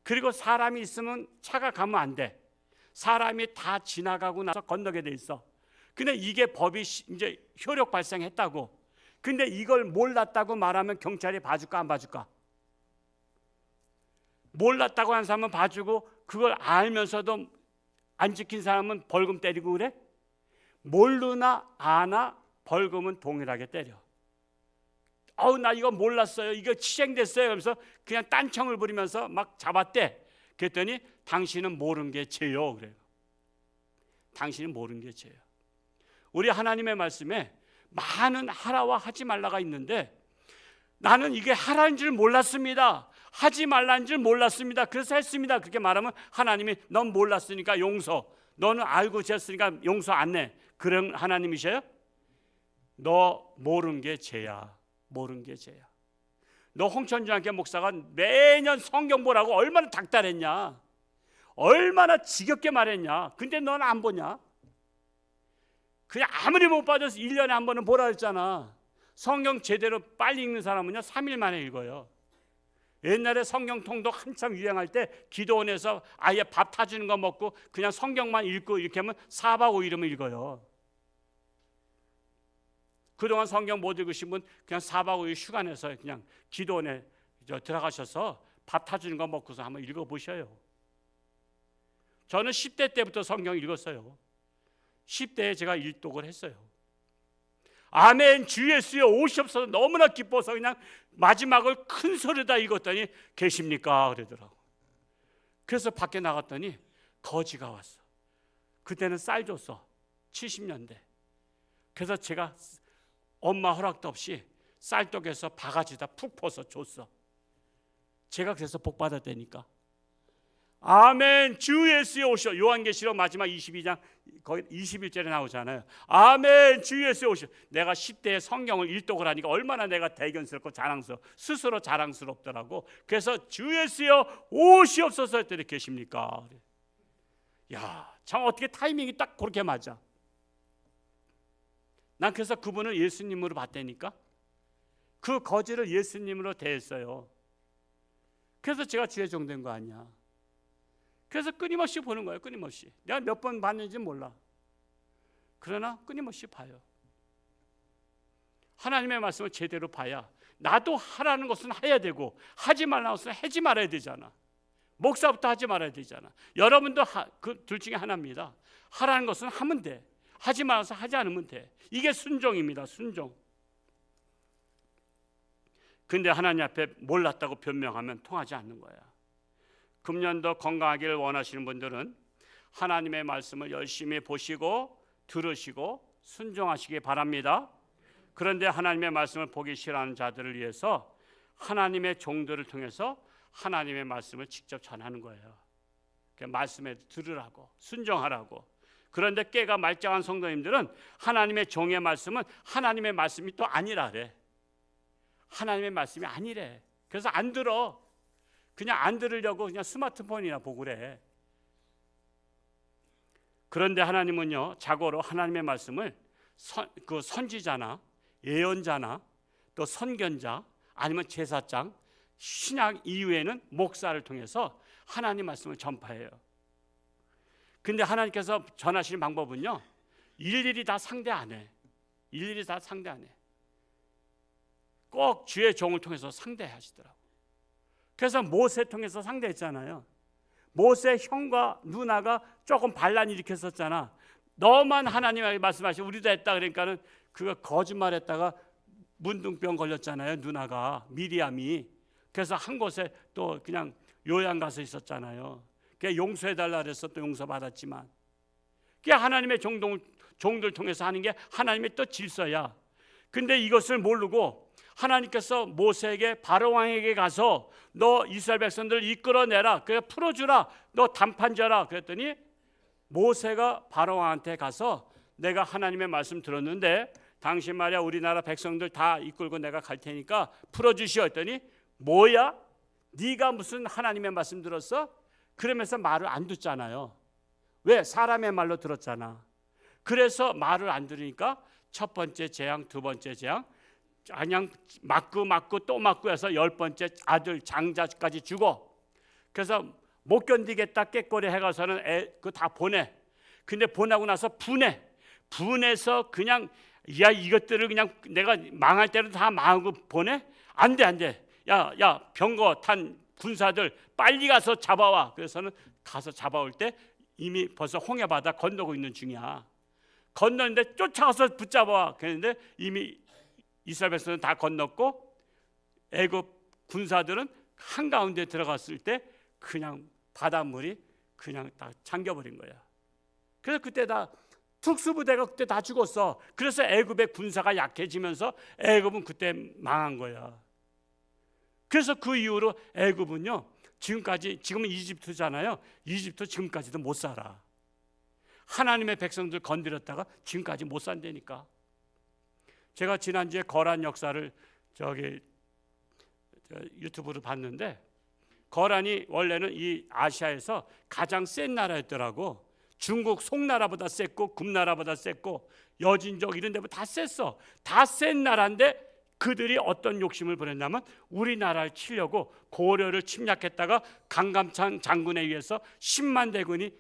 Speaker 1: 그리고 사람이 있으면 차가 가면 안 돼. 사람이 다 지나가고 나서 건너게 돼 있어. 근데 이게 법이 이제 효력 발생했다고. 근데 이걸 몰랐다고 말하면 경찰이 봐줄까 안 봐줄까? 몰랐다고 한 사람은 봐주고 그걸 알면서도 안 지킨 사람은 벌금 때리고 그래? 모르나 아나 벌금은 동일하게 때려. 나 이거 몰랐어요. 이거 치행됐어요. 그러면서 그냥 딴청을 부리면서 막 잡았대. 그랬더니 당신은 모르는 게 죄요. 그래요. 당신은 모르는 게 죄요. 우리 하나님의 말씀에 많은 하라와 하지 말라가 있는데 나는 이게 하라는 줄 몰랐습니다. 하지 말라는 줄 몰랐습니다. 그래서 했습니다. 그렇게 말하면 하나님이 넌 몰랐으니까 용서. 너는 알고 지었으니까 용서 안 해. 그런 하나님이셔요? 너 모르는 게 죄야. 모르는 게 죄야. 너 홍천중학교 목사가 매년 성경 보라고 얼마나 닥달했냐, 얼마나 지겹게 말했냐. 근데 넌 안 보냐? 그냥 아무리 못 봐도 1년에 한 번은 보라 했잖아. 성경 제대로 빨리 읽는 사람은요 3일 만에 읽어요. 옛날에 성경 통독 한참 유행할 때 기도원에서 아예 밥 타주는 거 먹고 그냥 성경만 읽고 이렇게 하면 4박 5일이면 읽어요. 그동안 성경 못 읽으신 분 그냥 4박 5일 휴가 내서 그냥 기도원에 들어가셔서 밥 타주는 거 먹고서 한번 읽어보셔요. 저는 10대 때부터 성경 읽었어요. 10대에 제가 일독을 했어요. 아멘 주 예수여 오시옵소서 너무나 기뻐서 그냥 마지막을 큰 소리다 읽었더니 계십니까 그러더라고. 그래서 밖에 나갔더니 거지가 왔어. 그때는 쌀 줬어. 70년대. 그래서 제가 엄마 허락도 없이 쌀떡에서 바가지다 푹 퍼서 줬어. 제가 그래서 복 받았다니까. 아멘 주 예수여 오시오. 요한계시록 마지막 22장 거기 21절에 나오잖아요. 아멘 주 예수여 오시오. 내가 10대에 성경을 일독을 하니까 얼마나 내가 대견스럽고 스스로 자랑스럽더라고. 그래서 주 예수여 오시옵소서 했더니 계십니까? 야, 참 어떻게 타이밍이 딱 그렇게 맞아. 난 그래서 그분을 예수님으로 봤다니까. 그 거지를 예수님으로 대했어요. 그래서 제가 주의 종 된 거 아니야. 그래서 끊임없이 보는 거예요. 끊임없이. 내가 몇 번 봤는지 몰라. 그러나 끊임없이 봐요. 하나님의 말씀을 제대로 봐야 나도 하라는 것은 해야 되고 하지 말라는 것은 하지 말아야 되잖아. 목사부터 하지 말아야 되잖아. 여러분도 그 둘 중에 하나입니다. 하라는 것은 하면 돼. 하지 말아서 하지 않으면 돼. 이게 순종입니다. 순종. 근데 하나님 앞에 몰랐다고 변명하면 통하지 않는 거야. 금년도 건강하기를 원하시는 분들은 하나님의 말씀을 열심히 보시고 들으시고 순종하시기 바랍니다. 그런데 하나님의 말씀을 보기 싫어하는 자들을 위해서 하나님의 종들을 통해서 하나님의 말씀을 직접 전하는 거예요. 말씀에 들으라고, 순종하라고. 그런데 깨가 말짱한 성도님들은 하나님의 종의 말씀은 하나님의 말씀이 또 아니라 그래. 하나님의 말씀이 아니래. 그래서 안 들어. 그냥 안 들으려고 그냥 스마트폰이나 보고 그래. 그런데 하나님은요 자고로 하나님의 말씀을 그 선지자나 예언자나 또 선견자 아니면 제사장, 신약 이후에는 목사를 통해서 하나님 말씀을 전파해요. 근데 하나님께서 전하시는 방법은요 일일이 다 상대 안 해. 일일이 다 상대 안 해. 꼭 주의 종을 통해서 상대하시더라고. 그래서 모세 통해서 상대했잖아요. 모세 형과 누나가 조금 반란 일으켰었잖아. 너만 하나님에게 말씀하시고 우리도 했다 그러니까는 그거 거짓말했다가 문둥병 걸렸잖아요. 누나가 미리암이. 그래서 한 곳에 또 그냥 요양 가서 있었잖아요. 그게 용서해달라 그래서 또 용서받았지만 그게 하나님의 종들 통해서 하는 게 하나님의 또 질서야. 근데 이것을 모르고 하나님께서 모세에게 바로왕에게 가서 너 이스라엘 백성들을 이끌어내라, 그래 풀어주라, 너 단판자라 그랬더니 모세가 바로왕한테 가서 내가 하나님의 말씀 들었는데 당신 말이야 우리나라 백성들 다 이끌고 내가 갈 테니까 풀어주시오 했더니 뭐야? 네가 무슨 하나님의 말씀 들었어? 그러면서 말을 안 듣잖아요. 왜? 사람의 말로 들었잖아. 그래서 말을 안 들으니까 첫 번째 재앙, 두 번째 재앙 그냥 맞고 또 맞고 해서 10번째 아들 장자까지 죽어. 그래서 못 견디겠다 깨꼬리 해가서는 그 다 보내. 근데 보내고 나서 분해서 그냥 야 이것들을 그냥 내가 망할 때는 다 망하고 보내? 안 돼. 야 병거 탄 군사들 빨리 가서 잡아와. 그래서는 가서 잡아올 때 이미 벌써 홍해바다 건너고 있는 중이야. 건너는데 쫓아가서 붙잡아. 그랬는데 이미 이스라엘 백성은 다 건넜고 애굽 군사들은 한가운데 들어갔을 때 그냥 바닷물이 그냥 다 잠겨버린 거야. 그래서 그때 다 특수부대가 그때 다 죽었어. 그래서 애굽의 군사가 약해지면서 애굽은 그때 망한 거야. 그래서 그 이후로 애굽은요 지금은 이집트잖아요. 이집트 지금까지도 못 살아. 하나님의 백성들 건드렸다가 지금까지 못 산다니까. 제가 지난주에 거란 역사를 저기 유튜브로 봤는데 거란이 원래는 이 아시아에서 가장 센 나라였더라고. 중국 송나라보다 셌고 금나라보다 셌고 여진족 이런 데보다 다 셌어. 다 센 나라인데 그들이 어떤 욕심을 부렸냐면 우리나라를 치려고 고려를 침략했다가 강감찬 장군에 의해서 10만 대군이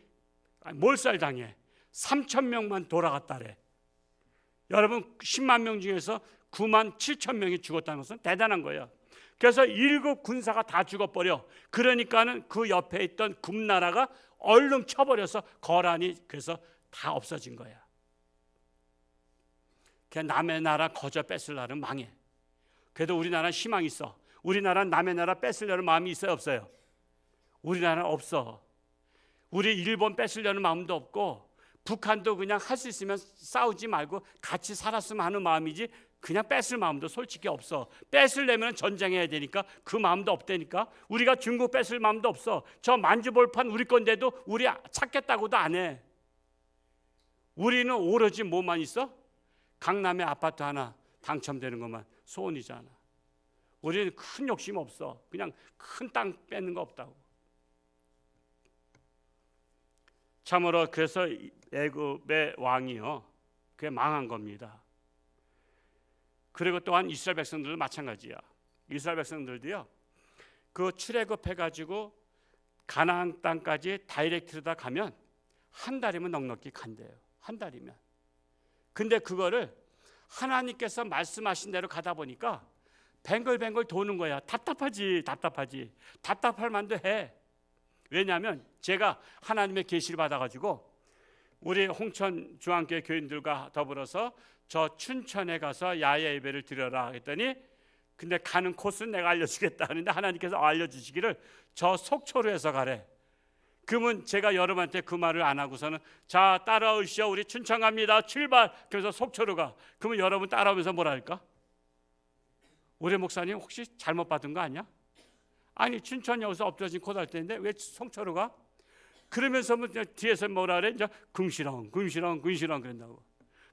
Speaker 1: 몰살당해 3천 명만 돌아갔다래. 여러분 10만 명 중에서 9만 7천 명이 죽었다는 것은 대단한 거예요. 그래서 7 군사가 다 죽어버려. 그러니까는 그 옆에 있던 금나라가 얼른 쳐버려서 거란이 그래서 다 없어진 거야. 그냥 남의 나라 거저 뺏으려는 망해. 그래도 우리나라는 희망이 있어. 우리나라는 남의 나라 뺏으려는 마음이 있어요, 없어요? 우리나라는 없어. 우리 일본 뺏으려는 마음도 없고 북한도 그냥 할 수 있으면 싸우지 말고 같이 살았으면 하는 마음이지 그냥 뺏을 마음도 솔직히 없어. 뺏으려면 전쟁해야 되니까 그 마음도 없다니까. 우리가 중국 뺏을 마음도 없어. 저 만주볼판 우리 건데도 우리 찾겠다고도 안 해. 우리는 오로지 뭐만 있어? 강남에 아파트 하나 당첨되는 것만 소원이잖아. 우리는 큰 욕심 없어. 그냥 큰 땅 뺏는 거 없다고. 참으로 그래서 애굽의 왕이요 그게 망한 겁니다. 그리고 또한 이스라엘 백성들도 마찬가지야. 이스라엘 백성들도요 그 출애굽해가지고 가나안 땅까지 다이렉트로 다 가면 한 달이면 넉넉히 간대요. 한 달이면. 근데 그거를 하나님께서 말씀하신 대로 가다 보니까 뱅글뱅글 도는 거야. 답답하지. 답답할 만도 해. 왜냐하면 제가 하나님의 계시를 받아가지고 우리 홍천 중앙교회 교인들과 더불어서 저 춘천에 가서 야외 예배를 드려라 했더니 근데 가는 코스는 내가 알려주겠다 하는데 하나님께서 알려주시기를 저 속초로 해서 가래. 그러면 제가 여러분한테 그 말을 안 하고서는 자 따라오시오 우리 춘천 갑니다 출발. 그래서 속초로 가. 그러면 여러분 따라오면서 뭐라 할까? 우리 목사님 혹시 잘못 받은 거 아니야? 아니 춘천 여기서 엎드러진 코달 때인데 왜 속초로 가? 그러면서 뒤에서 뭐라 그래? 이제 궁시렁 그런다고.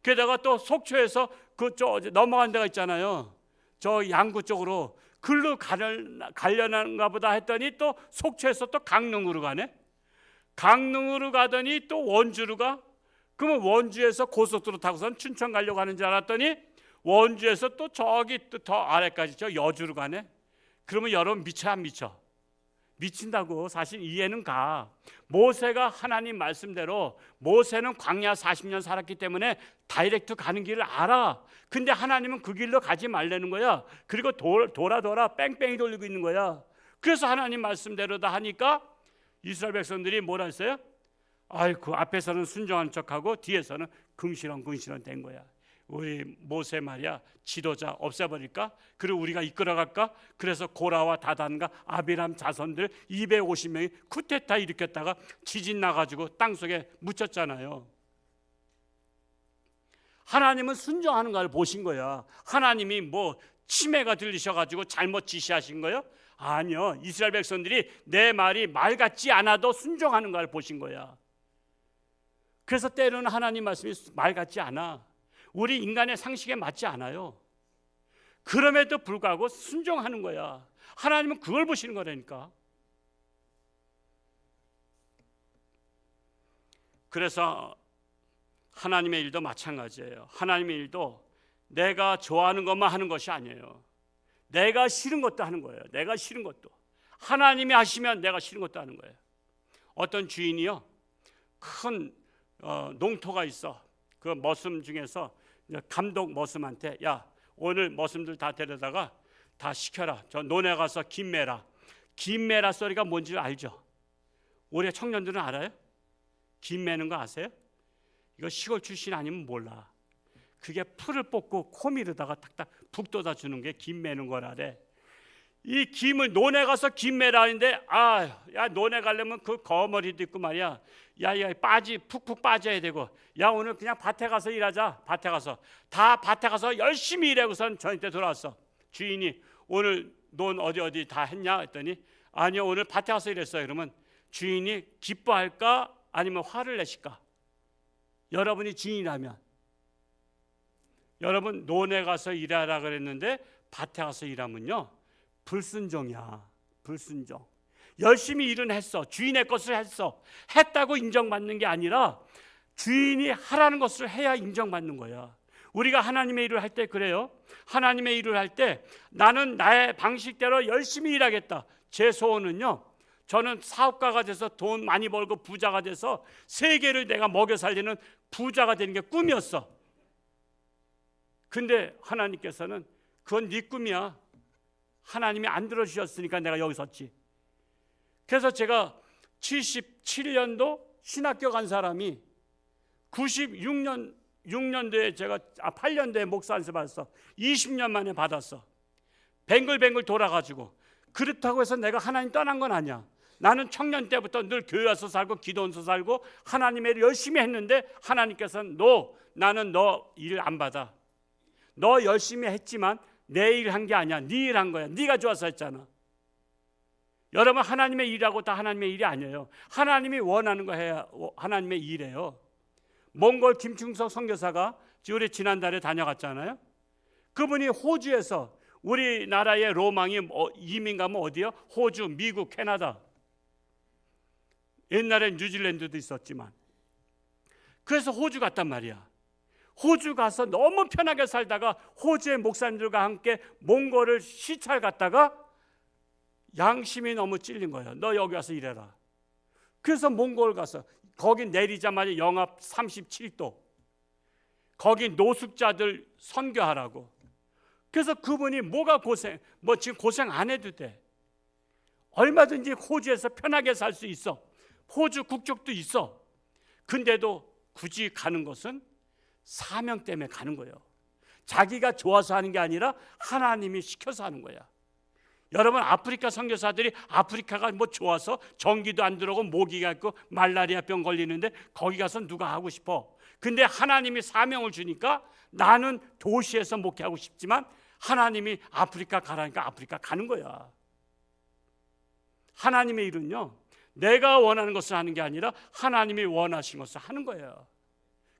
Speaker 1: 게다가 또 속초에서 그저 넘어간 데가 있잖아요. 저 양구 쪽으로 글로 가려는가 보다 했더니 또 속초에서 또 강릉으로 가네. 강릉으로 가더니 또 원주로 가. 그러면 원주에서 고속도로 타고선 춘천 가려고 하는 줄 알았더니 원주에서 또 저기 또 더 아래까지 저 여주로 가네. 그러면 여러분 미쳐 안 미쳐? 미친다고. 사실 이해는 가. 모세가 하나님 말씀대로 모세는 광야 40년 살았기 때문에 다이렉트 가는 길을 알아. 근데 하나님은 그 길로 가지 말라는 거야. 그리고 돌아 뺑뺑이 돌리고 있는 거야. 그래서 하나님 말씀대로 다 하니까 이스라엘 백성들이 뭐라 했어요? 아이고 앞에서는 순종한 척하고 뒤에서는 궁시렁 된 거야. 우리 모세 말이야 지도자 없애버릴까? 그리고 우리가 이끌어갈까? 그래서 고라와 다단과 아비람 자손들 250명이 쿠데타 일으켰다가 지진 나가지고 땅속에 묻혔잖아요. 하나님은 순종하는 걸 보신 거야. 하나님이 뭐 치매가 들리셔가지고 잘못 지시하신 거예요? 아니요. 이스라엘 백성들이 내 말이 말 같지 않아도 순종하는 걸 보신 거야. 그래서 때로는 하나님 말씀이 말 같지 않아. 우리 인간의 상식에 맞지 않아요. 그럼에도 불구하고 순종하는 거야. 하나님은 그걸 보시는 거라니까. 그래서 하나님의 일도 마찬가지예요. 하나님의 일도 내가 좋아하는 것만 하는 것이 아니에요. 내가 싫은 것도 하는 거예요. 내가 싫은 것도. 하나님이 하시면 내가 싫은 것도 하는 거예요. 어떤 주인이요 큰 농토가 있어. 그 머슴 중에서 감독 머슴한테 야 오늘 머슴들 다 데려다가 다 시켜라. 저 논에 가서 김 매라. 김 매라 소리가 뭔지 알죠? 우리 청년들은 알아요? 김 매는 거 아세요? 이거 시골 출신 아니면 몰라. 그게 풀을 뽑고 코미르다가 탁탁 북 돋아 주는 게 김 매는 거라래. 이 김을 논에 가서 김 매라는데 야 논에 가려면 그 거머리도 있고 말이야. 야 푹푹 빠져야 되고 야 오늘 그냥 밭에 가서 일하자. 밭에 가서 열심히 일하고선 저한테 돌아왔어. 주인이 오늘 논 어디 다 했냐 했더니 아니요 오늘 밭에 가서 일했어요. 그러면 주인이 기뻐할까 아니면 화를 내실까? 여러분이 주인이라면 여러분 논에 가서 일하라 그랬는데 밭에 가서 일하면요, 불순종이야. 불순종. 열심히 일은 했어. 주인의 것을 했어. 했다고 인정받는 게 아니라 주인이 하라는 것을 해야 인정받는 거야. 우리가 하나님의 일을 할 때 그래요. 하나님의 일을 할 때 나는 나의 방식대로 열심히 일하겠다. 제 소원은요, 저는 사업가가 돼서 돈 많이 벌고 부자가 돼서 세계를 내가 먹여 살리는 부자가 되는 게 꿈이었어. 근데 하나님께서는 그건 네 꿈이야. 하나님이 안 들어주셨으니까 내가 여기 섰지. 그래서 제가 77년도 신학교 간 사람이 96년도에 제가 8년도에 목사 안수 받았어. 20년 만에 받았어. 뱅글뱅글 돌아가지고. 그렇다고 해서 내가 하나님 떠난 건 아니야. 나는 청년 때부터 늘 교회 와서 살고 기도원서 살고 하나님의 일을 열심히 했는데 하나님께서는 나는 너 일 안 받아. 너 열심히 했지만 내 일 한 게 아니야. 네 일 한 거야. 네가 좋아서 했잖아. 여러분, 하나님의 일하고 다 하나님의 일이 아니에요. 하나님이 원하는 거 해야 하나님의 일이에요. 몽골 김충석 선교사가 우리 지난달에 다녀갔잖아요. 그분이 호주에서, 우리나라의 로망이 이민 가면 어디요? 호주, 미국, 캐나다. 옛날엔 뉴질랜드도 있었지만. 그래서 호주 갔단 말이야. 호주 가서 너무 편하게 살다가 호주의 목사님들과 함께 몽골을 시찰 갔다가 양심이 너무 찔린 거예요. 너 여기 와서 일해라. 그래서 몽골 가서 거기 내리자마자 영하 37도, 거기 노숙자들 선교하라고. 그래서 그분이 지금 고생 안 해도 돼. 얼마든지 호주에서 편하게 살 수 있어. 호주 국적도 있어. 근데도 굳이 가는 것은 사명 때문에 가는 거예요. 자기가 좋아서 하는 게 아니라 하나님이 시켜서 하는 거야. 여러분, 아프리카 선교사들이 아프리카가 좋아서 전기도 안 들어오고 모기가 있고 말라리아병 걸리는데 거기 가서 누가 하고 싶어? 근데 하나님이 사명을 주니까 나는 도시에서 목회하고 싶지만 하나님이 아프리카 가라니까 아프리카 가는 거야. 하나님의 일은요, 내가 원하는 것을 하는 게 아니라 하나님이 원하신 것을 하는 거예요.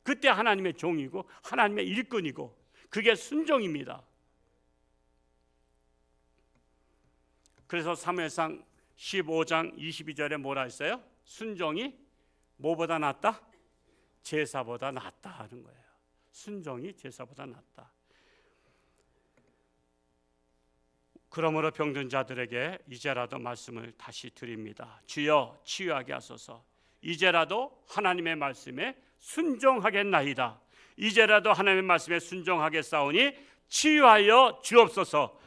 Speaker 1: 그때 하나님의 종이고 하나님의 일꾼이고, 그게 순종입니다. 그래서 사무엘상 15장 22절에 뭐라 했어요? 순종이 뭐보다 낫다? 제사보다 낫다 하는 거예요. 순종이 제사보다 낫다. 그러므로 병든 자들에게 이제라도 말씀을 다시 드립니다. 주여 치유하게 하소서. 이제라도 하나님의 말씀에 순종하겠나이다. 이제라도 하나님의 말씀에 순종하겠사오니 치유하여 주옵소서.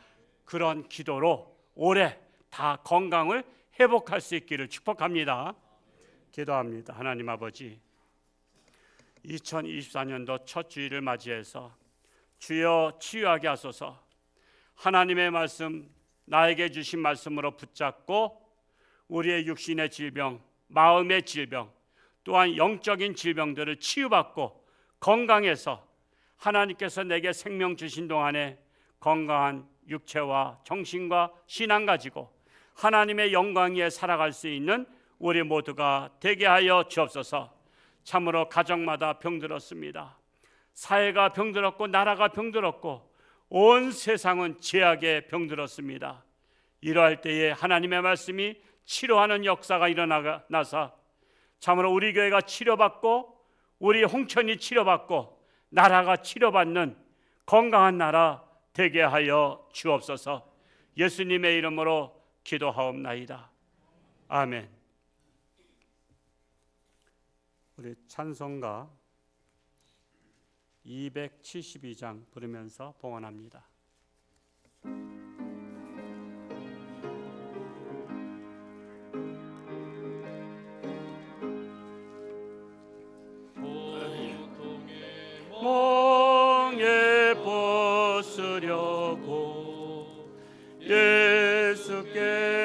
Speaker 1: 그런 기도로 올해 다 건강을 회복할 수 있기를 축복합니다. 기도합니다. 하나님 아버지, 2024년도 첫 주일을 맞이해서 주여 치유하게 하소서. 하나님의 말씀, 나에게 주신 말씀으로 붙잡고 우리의 육신의 질병, 마음의 질병, 또한 영적인 질병들을 치유받고 건강해서 하나님께서 내게 생명 주신 동안에 건강한 육체와 정신과 신앙 가지고 하나님의 영광 위에 살아갈 수 있는 우리 모두가 되게 하여 주옵소서. 참으로 가정마다 병들었습니다. 사회가 병들었고 나라가 병들었고 온 세상은 죄악에 병들었습니다. 이러할 때에 하나님의 말씀이 치료하는 역사가 일어나서 참으로 우리 교회가 치료받고 우리 홍천이 치료받고 나라가 치료받는 건강한 나라 되게 하여 주옵소서. 예수님의 이름으로 기도하옵나이다. 아멘. 우리 찬송가 272장 부르면서 봉헌합니다. 멍에 벗으려고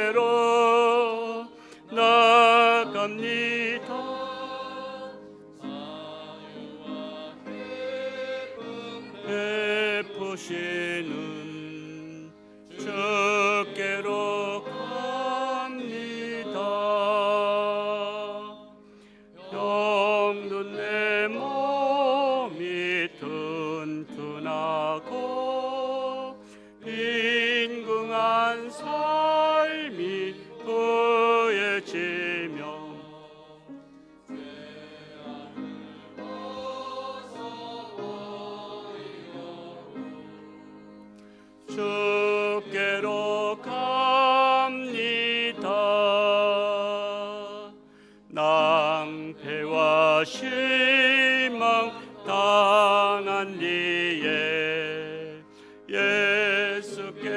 Speaker 1: 예수께로 나갑니다. 베푸시는 주께로 갑니다. 병든 내 몸이 튼튼하고
Speaker 2: 예수께